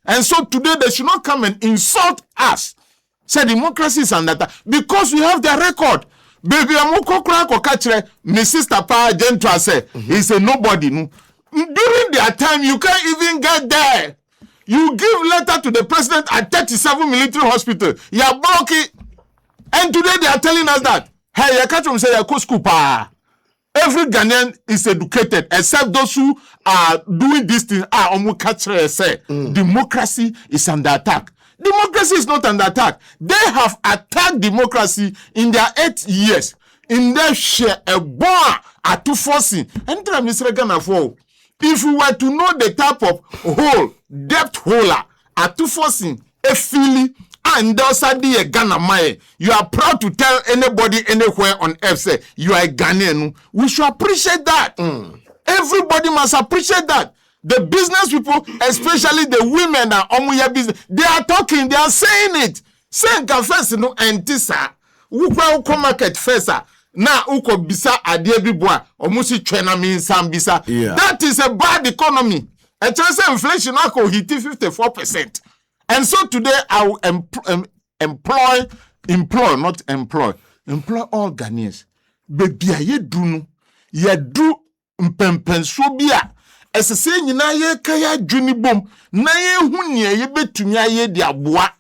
And so today they should not come and insult us. Say democracy is under attack because we have their record. Baby, my sister Pa Gentra say he's a nobody. No. During their time, you can't even get there. You give letter to the president at 37 military hospital. You are blocking. And today they are telling us that hey, you can't say you school pa. Every Ghanaian is educated except those who are doing this thing. Democracy is under attack. Democracy is not under attack. They have attacked democracy in their 8 years. In their share a bar at 2 forcing. And Mr. Ghana for if we were to know the type of hole, depth holer at 2 forcing, a feeling. And also a Ghana Mae. You are proud to tell anybody anywhere on earth say you are a Ghanaian. We should appreciate that. Everybody must appreciate that. The business people, especially the women that omuya business, they are talking, they are saying it. Saying confess no antisa. Ukwa uko market fesa. Na uko bisa adiebi boa. Omusi chwena minsam bisa. That is a bad economy. A chance inflation ako hit 54%. And so today I will employ all Ghanaians. Baby, ye do mpempensobia. Ese se nyina ye kaya dwuni bom na ye hunie ye betumi aye di aboa.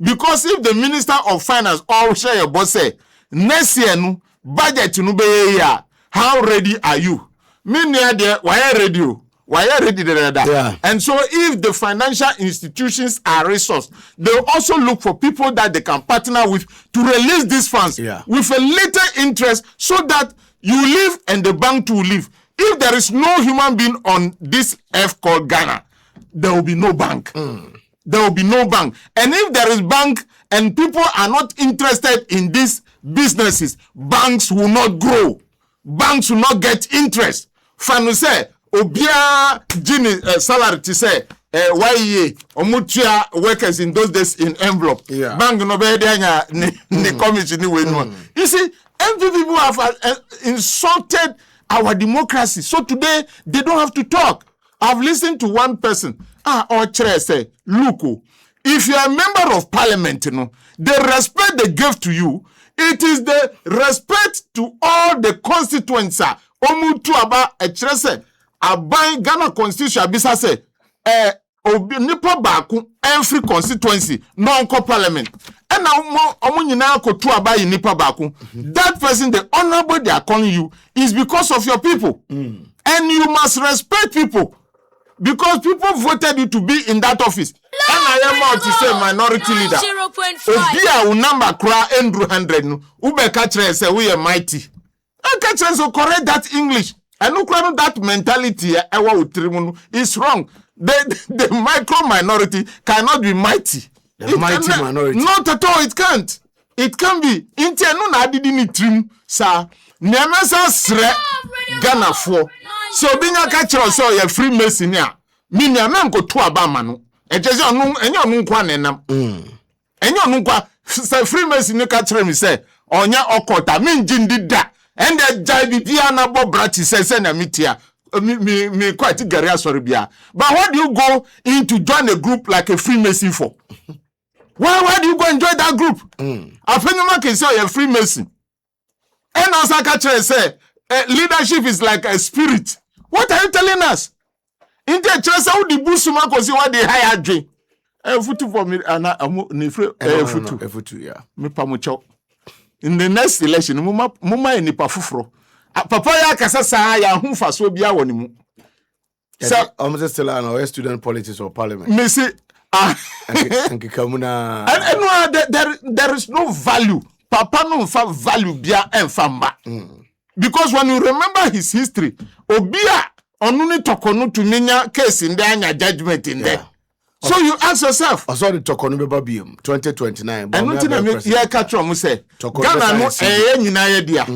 Because if the Minister of Finance all share your boss say next year no budget no be here, how ready are you? Me near there why ready? Why are ready there? Yeah. And so if the financial institutions are resourced, they also look for people that they can partner with to release these funds with a little interest so that you live and the bank too live. If there is no human being on this earth called Ghana, there will be no bank. There will be no bank. And if there is bank and people are not interested in these businesses, banks will not grow. Banks will not get interest. Fanu say, Obia Gini salary to say why omutia workers in those days in envelope. Bank no be there ni commission ni we no. You see, NPP people have insulted our democracy. So today they don't have to talk. I've listened to one person. Or chair say, look, if you are a member of parliament, you know, the respect they give to you, it is the respect to all the constituency. Omutu aba a chair say. Aban Ghana Constitution abisa say nipa baako every constituency non-co parliament and now omo nyina akotu aba nipa baako. That person, the honorable they are calling you, is because of your people. And you must respect people because people voted you to be in that office. And I am out to say minority leader. 0.5 number cry Andrew 100 no ube catch say we are mighty and catch so correct that English. And look at that mentality is wrong. The micro minority cannot be mighty. The mighty minority. Not at all, it can't. It can be. Intia no na didn't trim, sir. Nemesa sre Ghana for. So being a catcher so you're free mason ya. Mini a man go to a bamano. And just your noon and your noon quan and your noon say free mason you catcher me say on ya okota mean jin did that. And the Jaibi Piana Bob Brati says, and Amitia, me quite Garia Soribia. But why do you go in to join a group like a Freemason for? Why do you go enjoy that group? A phenomenon can say you're Freemason. And also, I say, leadership is like a spirit. What are you telling us? In the church, how the Busuma because what they hire drink. Futu for me, and I'm futu, yeah. Me pamucho. In the next election, muma ni pafufro. Papa ya kasasa ya humfa so bia woni mu. So almost still an student politics or parliament. Me say and there is no value. Papa no value bia enfamba. Because when you remember his history, obia onuni tokonu to minya case in there anya judgment in there. So you ask yourself. I saw the Tokonu Buem 2029. And nothing I catch on say. Ghana no nyina ye dia.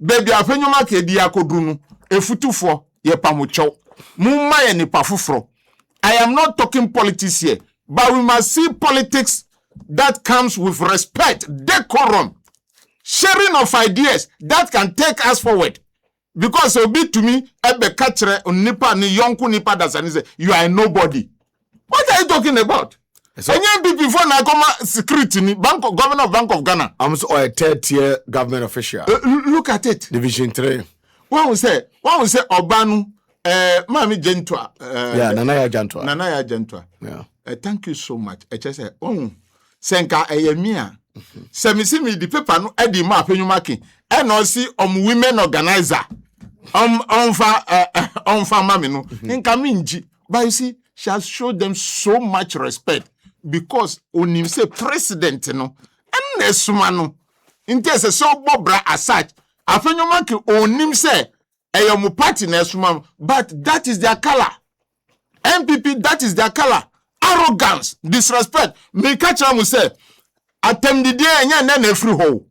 Baby afenyoma ke dia kodunu. Efutufo ye pamucho. Mumma ye ni pafufro. I am not talking politics here, but we must see politics that comes with respect, decorum, sharing of ideas that can take us forward. Because it'll be to me, ebe kachre nipa ni yonku nipa dasani say you are a nobody. What are you talking about? So, NPP for Nakoma security ni governor of Bank of Ghana. I'm so a third tier government official. Look at it. Division 3. One will say Obanu, Mami Gentwa. Nanaya Gentwa. Nanaya Gentwa. Yeah. Thank you so much. I just say, Senka Eyemia. Se me the paper no e di ma penyumaki. E no si women organizer. Fa mami no. Nka minji. But you see, she has showed them so much respect because onim say president no. Enne suma no. Inte se so bobra asach. Afenyumaki onim say mu party na suma, but that is their color. NPP, that is their color. Arrogance, disrespect. Me catch am say attend the enya na free hole.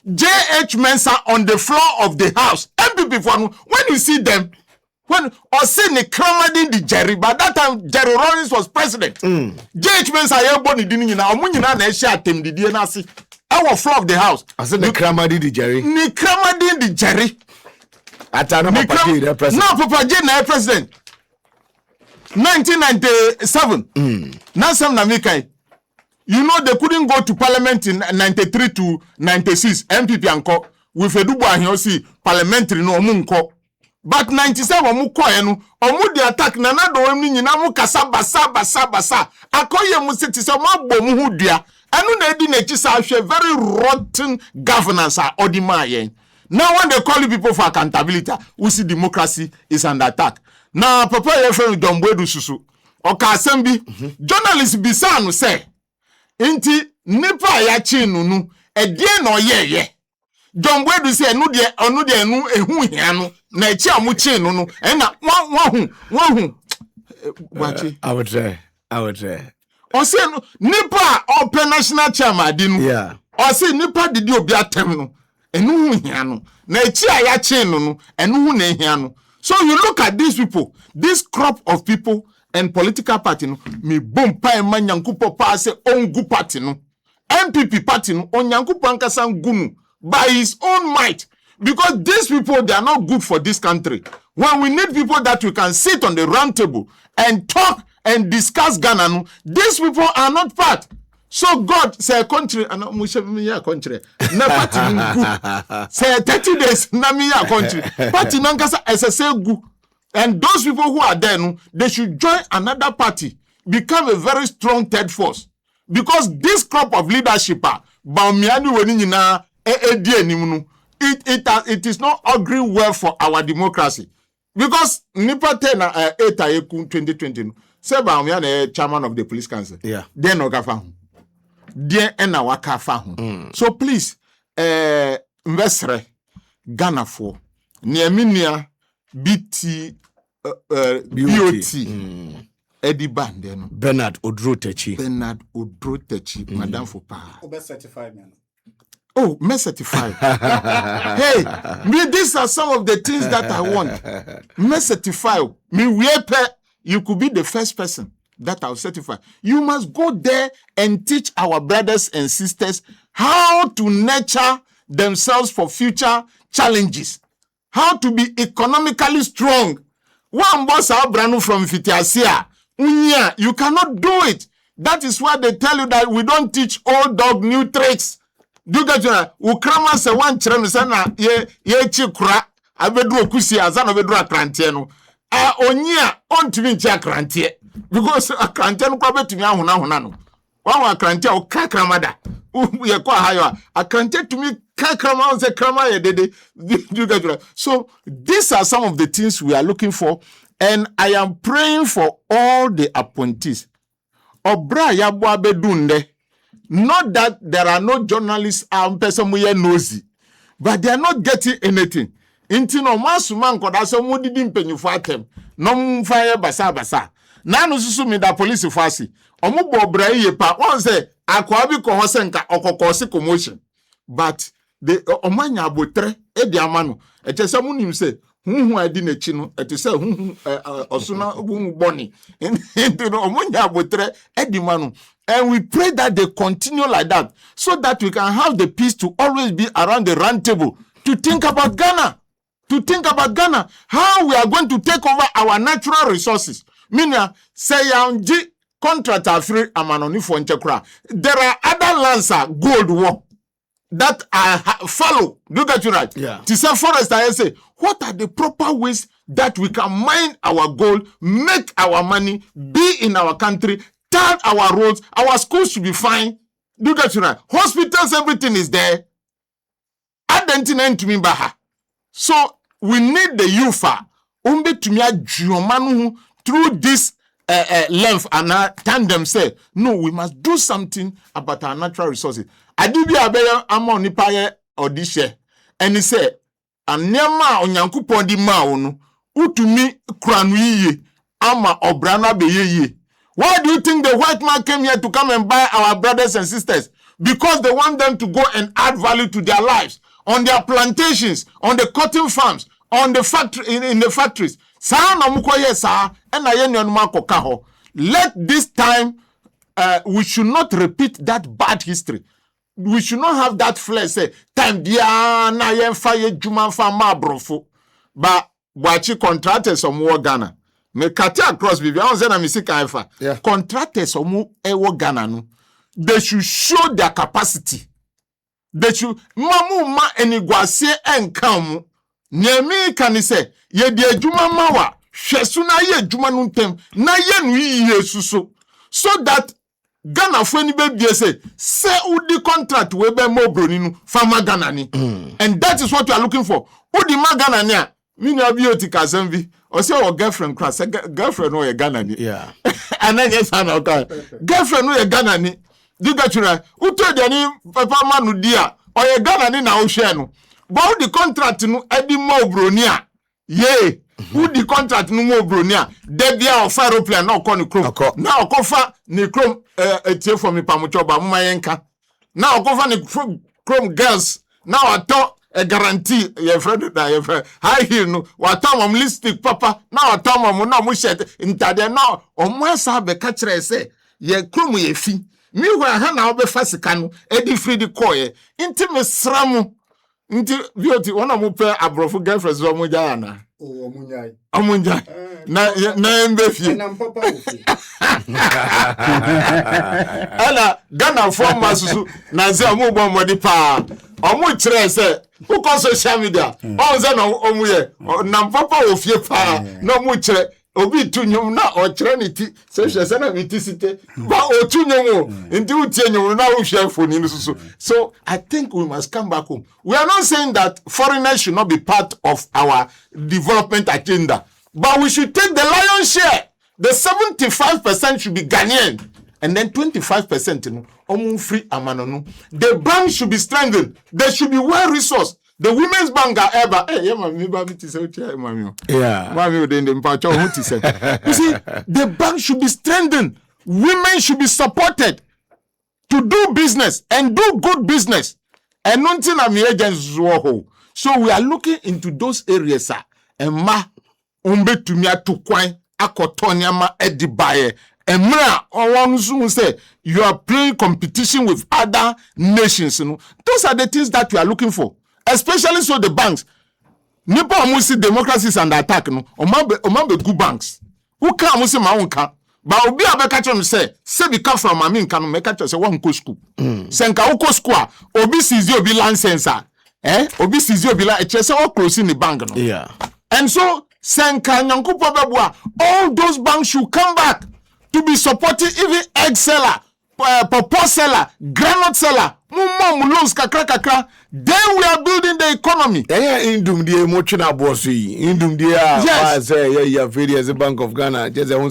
JH Mensah on the floor of the house. NPP for when you see them, when or see the Kramadin the Jerry, but that time Jerry Rawlings was president. JH Mensah ye boni dini na omunyina na ehia attend the na see. Our floor of the house. I said the Kramadin the Jerry. Ni Kramadin the Jerry. Atana Papa J the president. No, Papa J na president. 1997. Nansam na mikai. You know they couldn't go to parliament in 93 to 96. MPP anko with Edubu Ahiosi parliamentary no omunko. But 97 omuko enu omu di attack na do emi nyina mu kasa basa. Akoye mu seti so ma bom hu dua. Anu na edi na chi sa hwe very rotten governance are odima yen. Now when they call people for accountability, we see democracy is under attack. Now papa ye friend John Buem susu. Oka asembi journalists bisa no say inti nipa ya chi nunu edie na oyeye. John Buem say enu de enu ehu hia no na echi amu chi nunu e na wahu wachi I would say o say no nipa open national chairman di no yeah o say nipa didi obi atem no enu hu hia no na echi aya chi nunu enu hu na hia no. So you look at these people, this crop of people and political party no me boom pa man yankupo pa say ongu party no NPP party no onyankupo ankasa ngunu by his own might, because these people they are not good for this country. When we need people that we can sit on the round table and talk and discuss Ghana no, these people are not part. So God say country and ya country na party ngu say 30 days na me ya country party nankasa SSA gu, and those people who are there no, they should join another party, become a very strong third force, because this crop of leadership baumiani weni nyina edi anim no, it is not auguring well for our democracy, because nipa 10 na 8 ayeku 2020 no say baumiani chairman of the police council yeah then ogafa Dear ena waka fa ho. So please investre Ghana for near BT BOT Eddie Bande no Bernard Odrotechi Madam Fopa certified man. Oh, me certified. Hey, me these are some of the things that I want. Me certify me you could be the first person that I'll certify. You must go there and teach our brothers and sisters how to nurture themselves for future challenges, how to be economically strong. One boss our brand from Fitiasia, you cannot do it. That is why they tell you that we don't teach old dog new tricks. Do you get it? Ukrama se one chremisana ye chikra abedu okusi azana bedu akrantie no. Onya ontimi nchi akrantie. Because akrantie no kwa betumi ahuna no. Wa akrantie o kakramada. Ye kwa hayo akrantie tumi kakrama on se krama ye dede. Do you get it? So these are some of the things we are looking for, and I am praying for all the appointees. Obra ya bo abedunde. Not that there are no journalists person we nosy, but they are not getting anything. Inti no masuma nkoda so mudidi mpenyufo atem no mfaye basa na no susu mi da police fasi omo bo bra ye pa won say akwa bi ko hosenka okokosi commotion, but the omanya abotre e di amano e che se munim say huhu adi na chi no e te say huhu osuna obu boni inti no omanya abotre e di manu. And we pray that they continue like that, so that we can have the peace to always be around the round table to think about Ghana. To think about Ghana, how we are going to take over our natural resources. Meaning, say yanji contract free amanoni for nchekra. There are other lands gold war that are follow. Do that you right? Yeah. To say forest, I say, what are the proper ways that we can mine our gold, make our money, be in our country, turn our roads, our schools should be fine. Do that you right? Hospitals, everything is there. Identity to me baha. So we need the youth umbe to me through this length and turn them say no, we must do something about our natural resources. Adibi abeya ama nipa ye odishe and he say anyama onyankopon di ma onu utumi kranu yiye ama obrana be ye. Why do you think the white man came here to come and buy our brothers and sisters? Because they want them to go and add value to their lives on their plantations, on the cotton farms, on the factory in the factories. Let this time we should not repeat that bad history. We should not have that flair say time dia na yen fire juma fa ma brofo. But wachi contractors of more Ghana. Me kati across bibi on say na misika efa. Contractors of more Ghana no. They should show their capacity. They should mamu ma eniguase enkamu. Nyemi can say ye de adwuma mawa hwesu na ye adwuma no ntem na ye no yiye suso so that Ghana for any baby say udi contract we be mo broni no farmer Ghana ni. And that is what you are looking for. Udi ma Ghana ni a me na bioti kasem bi o say your girlfriend class girlfriend no ye Ghana ni. Yeah. And then yes and okay. Girlfriend no ye Ghana ni. Do that you right. Uto de ni papa manu dia o ye Ghana ni na o share no. But the contract no edi mo broni a ye who the contract no mo broni a de bia of aeroplane na okọ ni krom na okofa ni krom etie for me pamucho ba mma yenka na okofa ni krom girls na wato a guarantee your friend that your friend high heel no wato mom lipstick papa na wato mom na mo shirt intade na o mo asa be ka kire se ye krom ye fi mi wa ha na obefa sika no edi free the koye intime sramu nti beauty one of mupe abrofo girlfriends o muja na omunyai na mbefi na mpapa ofi ana Ghana from masusu na ze omugbo modi pa omu kire se uko social media on ze na omuye na mpapa ofi pa na omu kire obi tunyum na o kire ni ti se hwese na mi ti site ba o tunyum nti utie nyum na o hwe foni no susu. So I think we must come back home. We are not saying that foreigners should not be part of our development agenda, but we should take the lion's share. The 75% should be Ghanaian and then 25% free amanono. The bank should be strengthened. They should be well resourced. The women's bank are ever. Hey, yeah, mommy, baby, yeah, mommy, you see, the bank should be strengthened. Women should be supported to do business and do good business. And nothing I'm agents. So we are looking into those areas, sir. And ma umbe tumia to kwai akotonia ma edibaye. And ma say you are playing competition with other nations. You know? Those are the things that we are looking for. Especially so the banks. Nipa amusi democracy is under attack. No, omambe good banks. Who can amusi ma unka? But obi abeka chom say be come from mami nka no meka chom say one go school. Senka uko school obi sizi obi license obi sizi obi la say o close in the bank no. Yeah. And so senka nyankupo bebua all those banks should come back to be supporting even egg seller, pawpaw seller, granite seller. Loans kakra. Then we are building the economy. Indum the emotional boss. Indum the yes. Yeah, various Bank of Ghana. Just a one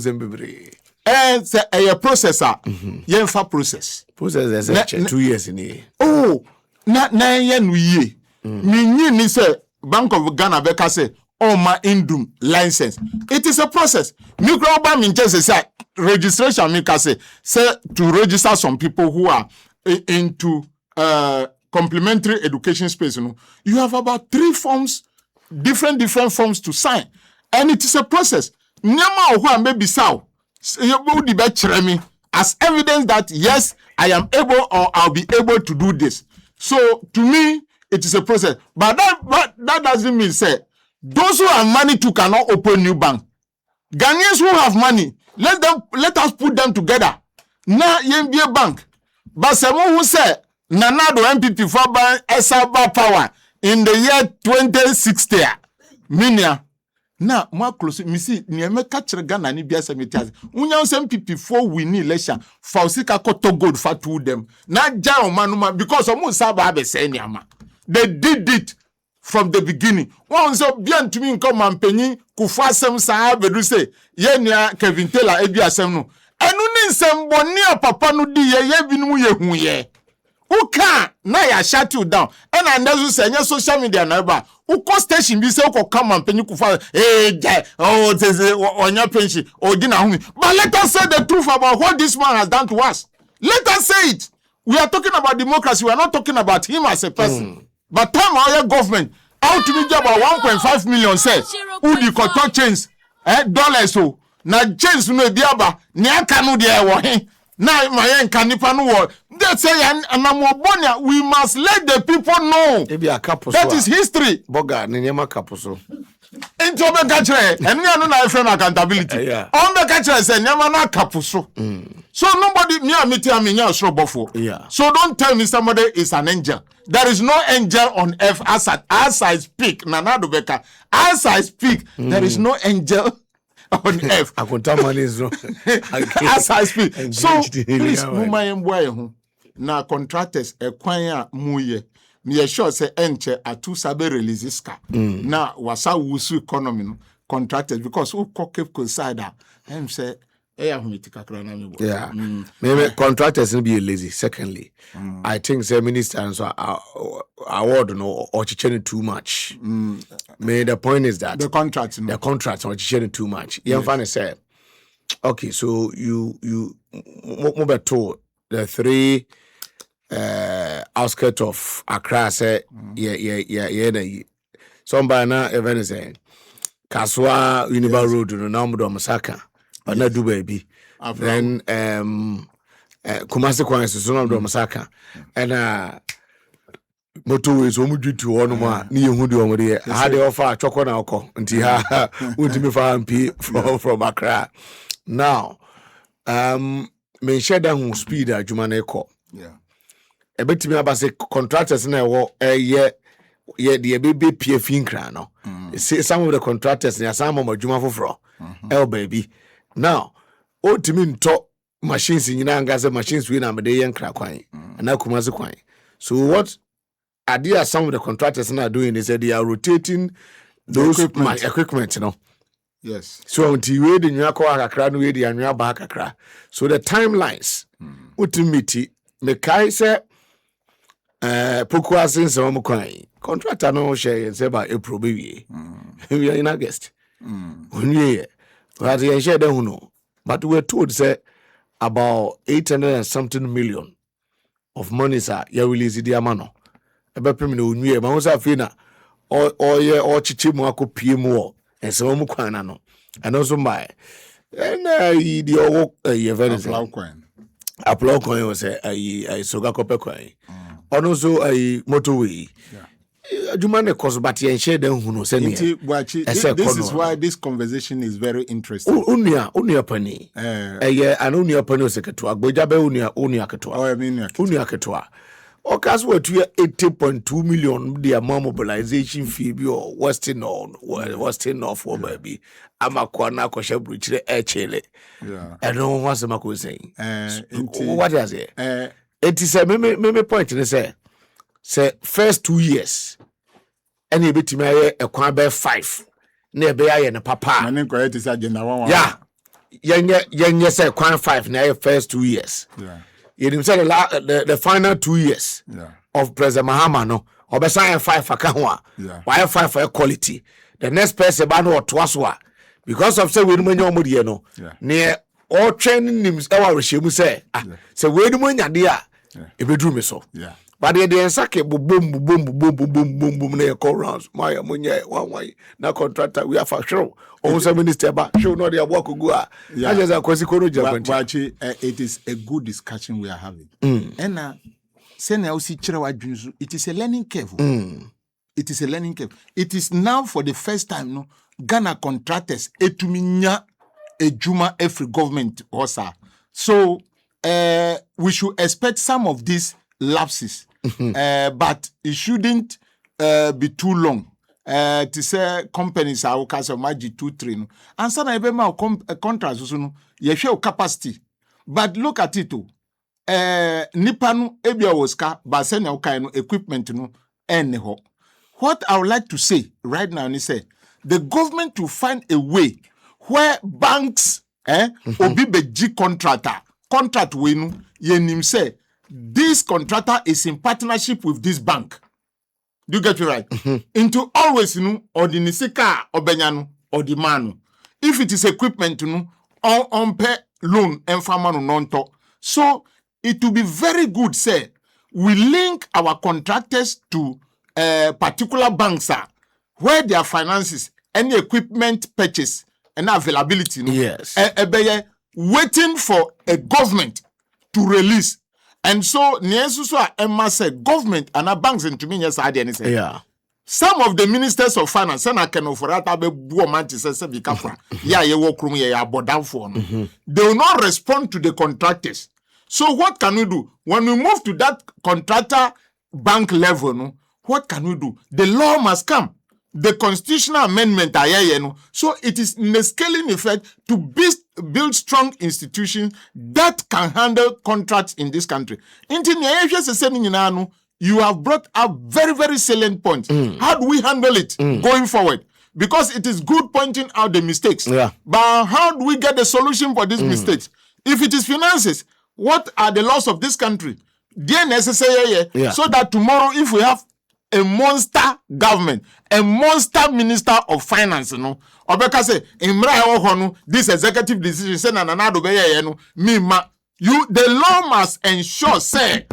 and say a processor. Yenfa process. Process is 2 years in here. Oh, na yen we. Ni say Bank of Ghana beka say my indum license. It is a process. Microba minches say registration make say to register some people who are into complementary education space, you know, you have about 3 forms, different forms to sign, and it is a process. Nyama who maybe sao as evidence that yes, I am able or I'll be able to do this. So to me, it is a process. But that doesn't mean say those who have money too cannot open new bank. Ghanaians who have money, Let us put them together. Na YNBA bank. But someone who said Nanado NPP for ban Esaba power in the year 2060. Minia. Na more close me see nieme catcher Ghana ni bia semetias. Unya NPP for win election. Fausika koto gold for to them. Na jao manuma because omo saba have say niama. They did it from the beginning. One so bien to me come and penny kufa sem sa bedu say ye nia Kevin Taylor ebi asem no. Enu ni nsem boni papa no di ye binu ye hu ye. Uka na ya shut you down. And I never say your social media na uko station bi say uko come and penny kufa on your pension or dinner home. But let us say the truth about what this man has done to us. Let us say it. We are talking about democracy. We are not talking about him as a person. But time our government out to be about 1.5 million say who the cotton chains dollars so na chains no biaba ni aka no de wo he na my kanipa no wo they say anamobonia we must let the people know that is history boga ni nyama kaposo into be kachre enu no na friend accountability on be kachre say nyama na kaposo so nobody me amiti amenya osrobofo so don't tell me somebody is an angel. There is no angel on earth as I speak. Nanado Beka. As I speak, there is no angel on earth. As I speak. So, please, na contractors, kwanya muye. Me sure say enche atu sabe release ska. Na wasa wusu economy no contractors because who keep consider. I'm say maybe contractors will be lazy. Secondly, I think the ministers are award no or chichening too much. The point is that the contracts are chichening too much. You find say, okay, so you move to the three outskirts of Accra. Say somebody now even say Kaswa Univer Road no Namudo Masaka. But not do baby. Then Kumasi Kwan so no do Masaka. And motorways omu to one more ni hu do omo de. I had the offer choko na oko nti ha untimi fa MP from Accra. Now me share that who speed adwuma na ekọ. Yeah. E betimi abase contractors na ewo ye the baby PF nkra no. Some of the contractors na some of adwuma foforo. Baby. Now, ultimate top machines in Yangaza machines we na Medean Krakwine and now Kumasi Kwine. So, what idea some of the contractors are doing is that they are rotating those equipment, you know. Yes. So, until you read in Yako Akra, we the Anya Bakakra. So, the timelines, ultimately, Mekai say, Pokuasin Samukwine, contractor no share and say about April baby. We are in August. But we share them know. But we were told say about 800 and something million of money sir you release the amano. Ebe pemi no nwie ma ho fina or chichi mu akopie mu and so mu kwana no. And also my and the owo very applaud coin was a soga kope coin. And also a motorway. Jumane cause but you share them who know this is why this conversation is very interesting. Unia pani. And unia pani seketua. Bojabe unia ketua. Oh, I mean unia ketua. O kaswe tu 80.2 million the mobilization fee bi or Western North for baby. Ama kwana ko shebuchire echele. Yeah. And no one was saying. What is it? It is a me point in say first 2 years and you bet me a kwan be 5 na be aye ne papa mane ko it is agenda 1 yeah yenye say kwan 5 na first 2 years yeah you say the final 2 years of President Mahama no obesan 5 aka ho why 5 for quality the next person ba no to aso a because of say we no nya omodie no ne all training names e wa rehemu say say we no nya de a e bedru me so but the sake boom na your call rounds my munye one na contractor we have for sure also minister ba show no dey work go a just akwasi koro japanti it is a good discussion we are having and say na osi kire wadwunsu it is a learning curve it is a learning curve it is now for the first time no Ghana contractors etuminya a Juma every government also. So we should expect some of these lapses, but it shouldn't be too long. To say companies are okay, magic 2-3 no. And some of them are contracts no. You show capacity, but look at it too. Nipa no ebia woska, but send your kind equipment no anyhow. What I would like to say right now is say the government to find a way where banks obi beji contract we no yenim say this contractor is in partnership with this bank. Do you get it right? Into always or the nisika or benyano or the manu. If it is equipment on pay loan and farmer non to. So it will be very good, say, we link our contractors to particular banks where their finances, any equipment purchase and availability. Yes. Waiting for a government to release. And so, Emma said, government and our banks into me, yes, I didn't say. Yeah. Some of the ministers of finance, and I can offer that be yeah, you walk room, yeah, down for. They will not respond to the contractors. So, what can we do? When we move to that contractor bank level, no, what can we do? The law must come. The constitutional amendment, so it is in a scaling effect to build strong institutions that can handle contracts in this country. You have brought up very, very salient points. How do we handle it going forward? Because it is good pointing out the mistakes. Yeah. But how do we get the solution for these mistakes? If it is finances, what are the laws of this country? They are necessary, so that tomorrow, if we have a monster government, a monster minister of finance, no, or because say this executive decision say the law must ensure say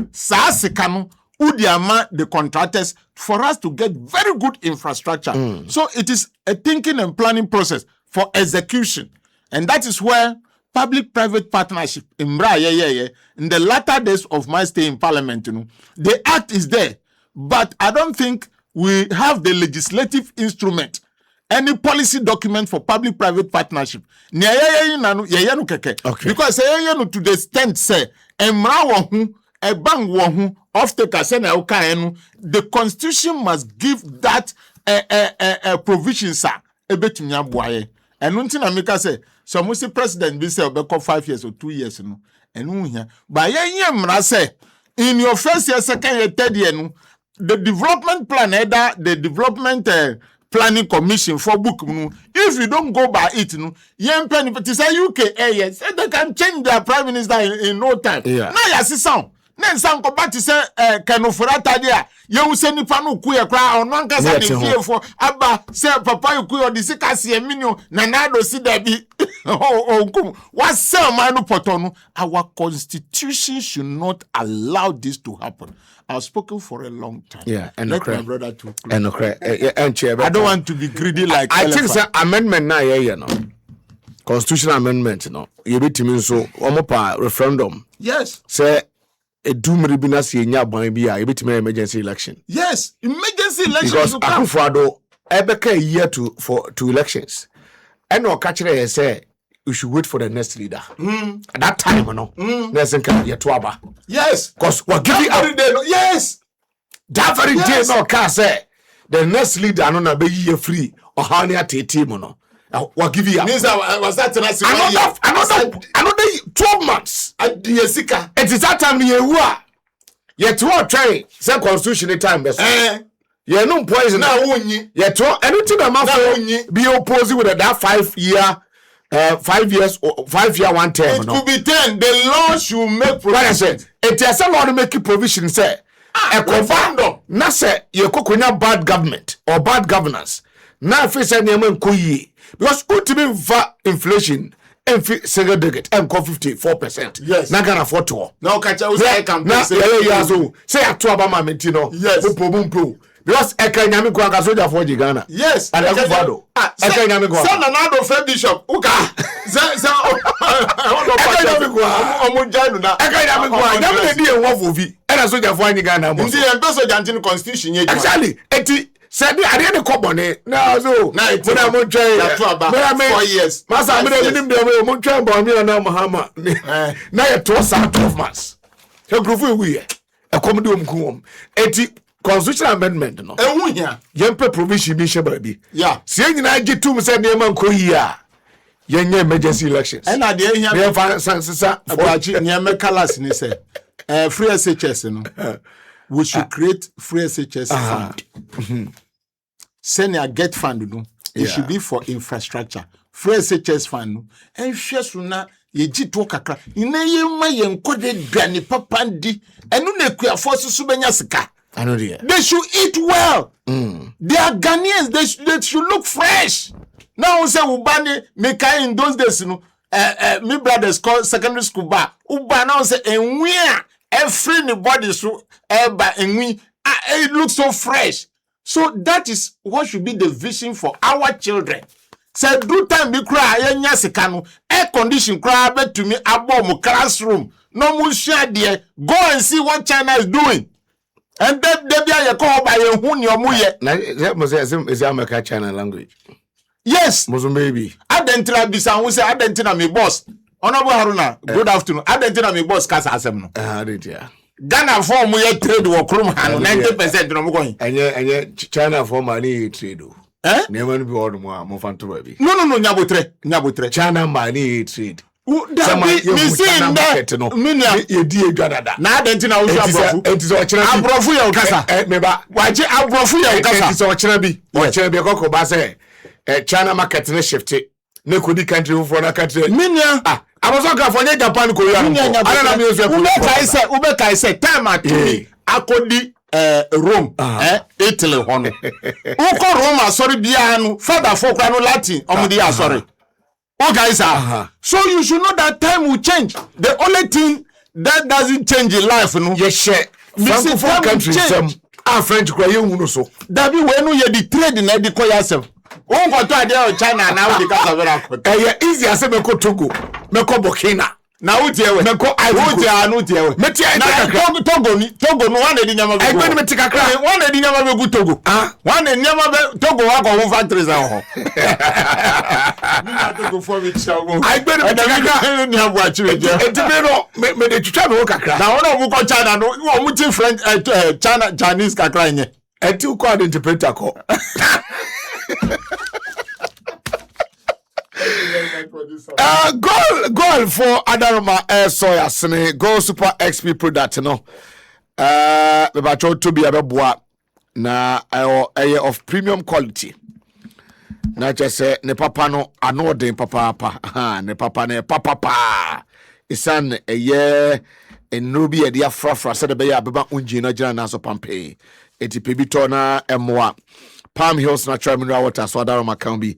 the contractors for us to get very good infrastructure. So it is a thinking and planning process for execution, and that is where public-private partnership in the latter days of my stay in parliament, the act is there. But I don't think we have the legislative instrument, any policy document for public-private partnership. Okay. Because to the extent say, the constitution must give that provision, sir. And one thing I say, so most president be say 5 years or 2 years, and but say in your first year, second year, third year, the development plan, the development planning commission for book, if you don't go by it, it is a UK yes, they can change their prime minister in no time. Yeah. Now you see some. Then some go back to say kanofurata there. You say ni panu kuya kra on one kasa ni fear for abba say papa you kuya disi kasi emino nanado si debi. What say manu potono? Our constitution should not allow this to happen. I've spoken for a long time. Yeah, and let my brother to. And I don't want to be greedy like. I think say amendment na no. Constitutional amendment no. You be to me so omopa referendum. Yes. Say a doom binas yenya ban bia you be to me emergency election. Yes, emergency election because Akufo-Addo ebeka a year to elections. And no catch there say we should wait for the next leader. At that time, yes, because we're giving up. Yes, that very day, no can say the next leader no na be year free or how near team no. We're giving up. Was that another 12 months? It is that time you try say constitution time best. You no poison now. You anything that be opposing with that 5 year. 5 years, 5 year, 1 term. It could be 10. The law should make provision. It is a law to make provision. Say, a confirm. Now say you could bad government or bad governance. Now if it's a name kuyi because ultimate inflation and single digit and 54%. Yes. Now can afford to. Now catch out. Say a 2 Obama mentino. Yes. Because Ekanyami Kwanga Soja for Ghana. Yes. And Akufo-Addo. Ekanyami Kwanga. Son Nanado Fed Bishop. Uka. Ekanyami Kwanga. Ekanyami Kwanga. Never the day one for V. And a Soja for Ghana. Indeed, and those are the constitution. Exactly. Said I didn't come on it. No, so Now it's when I'm on train. that's about 4 years. Master, I'm going to be train by me and now Mahama. Now it was 12 months. So, Grufu, we a commodum cum. 80 constitutional amendment. No, Yempe provision be baby. Yeah, saying I get 2 said near Manco here. Young emergency elections. And I didn't hear Sansa near colors in say free SHS. We should create free SHS fund. Send a get fund. No, it should be for infrastructure. Free SHS fund. And shesuna ye jito kakra. Ina ye ma ye nkode dani papandi. Enu ne kuya force subenya sika. I know the. They should eat well. They are Ghanaians. They should look fresh. Now say ubani meka in those days, you know. Me brothers call secondary school bar. Uba now say enwia every anybody so eba enwi. It looks so fresh. So that is what should be the vision for our children. Say do time be cry yenya sekano air condition cry bet to me abom classroom. No more share there. Go and see what China is doing. And then they be a call by a hun your muye. That must is American China language. Yes. Muslim baby. Adentina bisa who say Adentina me boss. Honorable Haruna, good afternoon. Adentina me boss kasa asem no. Did ya. Ghana for mu ye trade wo krom han 90% no mo going. Enye China for money trade o. Never be order mo fanto baby. No nyabotre. China money trade. Me see no. Ye di edwadada. Na Adentina wo abrofu. Enti so chira abrofu ye kasa. Me ba. Waje abrofu ye kasa. Enti so chira bi. O chira bi kokko ba say China market ne shift. Ne kodi country for na country. Minia. Abaso ka for Japan Korea. Ana me so. Ube kai say time at me. Akodi Rome, Italy hono. Uko Rome sorry bia no father for kwa no Latin omudi sorry. Oh guys so you should know that time will change. The only thing that doesn't change in life no. Yes share. Francophone countries French kwa ye hu no so. Dabi we no ye di trade na di ko yasem. Won go to ade o China na we di ka vera ko. Easy as me ko Togo, me ko Burkina. Na wo tie we. Me ko anu tie we. Me tie Togo no one di nyama be. Egbe me tika kra. One di nyama be gu Togo. One nyama be Togo wa ko factories an ho. Ni Togo for me chawo. Egbe me tika kra ni abu achi we je. Enti me de twitwa me wo kakra. Na wona mu ko China no, wo mu ti French Chinese kakra nye. Enti ko ad interpreter ko. Goal for Adaroma Air Soya Sene Goal Super XP product no. Me ba cho to be abeboa na of premium quality. Na just say ne papa no anodin papa ne papa ne papa. Isan enrubi e dia frafra se de be ya beba unji na gina na so pampe. Eti pebito na emwa Palm Hills Natural Mineral Water so Adaroma can be